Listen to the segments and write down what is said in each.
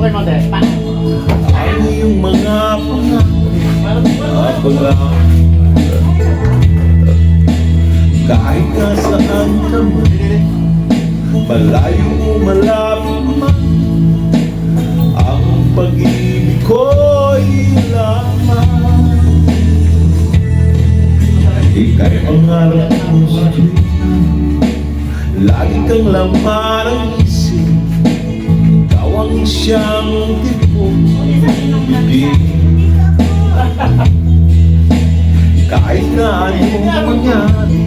Okay, Mate. Ang iyong mga pangako kahit nasaan ka man, malayo o malapit man, ang pag-ibig ko'y lamang. Ika'y pangarap ko sa tuwing lagi kang laman ng isip. Ikaw ang siyang tipong ibig. Kahit na anong mangyari,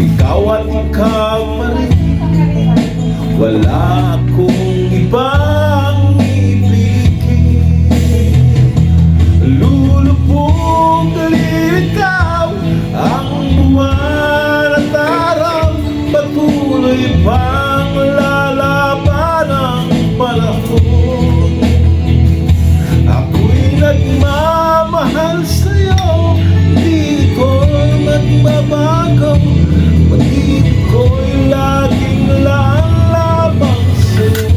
ikaw at ikaw pa rin. Wala akong ibang ibigin. Lulubog galit ikaw, ang buwan at araw, patuloy pang lalaban ang panahon. Ako'y nagmamahal sa'yo, di ko magbabago. Pag-ibig ko'y laging lalabang sa'yo.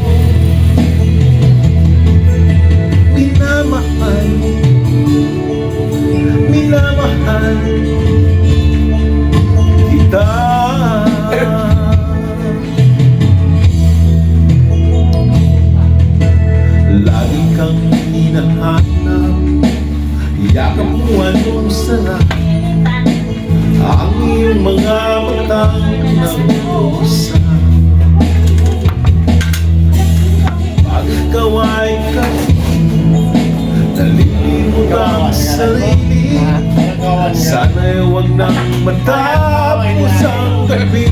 Minamahal, minamahal kita. Lagi kang hinahanap, yakap mo anong sarap. Ang iyong mga matang nag-uusap. Pag ikaw ay nalilimot ang sarili, sana'y huwag nang matapos ang gabi.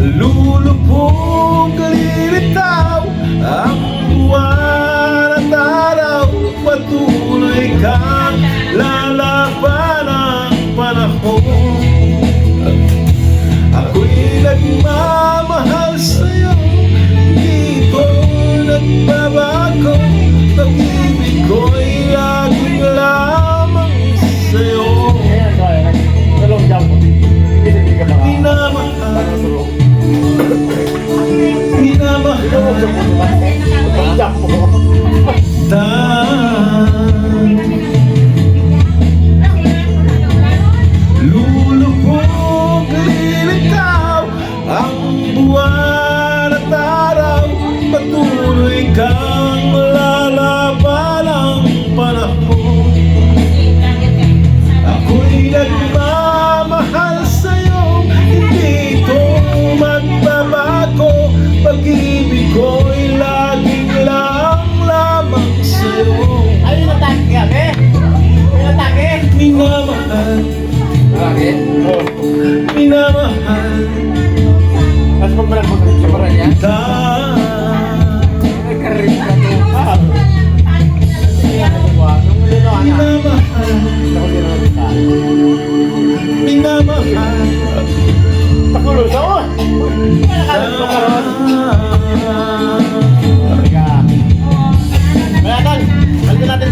Lulubog kalilitaw ang buwan at araw, patuloy kang lalaban ang panahon. Ako'y nagmamahal sa'yo, di ko nagbabago. Pag-ibig ko'y laging lamang sa'yo. Minamahal, minamahal kita. Lulubog lilitaw ang buwan at araw, patuloy kang lalaban ang panahon. Ako'y nagmamahal sa'yo, hindi ko magbabago. Pag-ibig ko'y laging lang lamang sa'yo. Ay, natake ka, be? Natake? Minamahal, Bakit? Oo. minamahal Mas kumbalang magkakasabaran niya? kita. Nagkarin ka to. Ah. Sige, ano ba? Nung muli no, anak. Minamahal, Ako din naman kita. minamahal Takulo sa on! Nakakalap ko karoon. Teka. Bayatan! Balikan natin.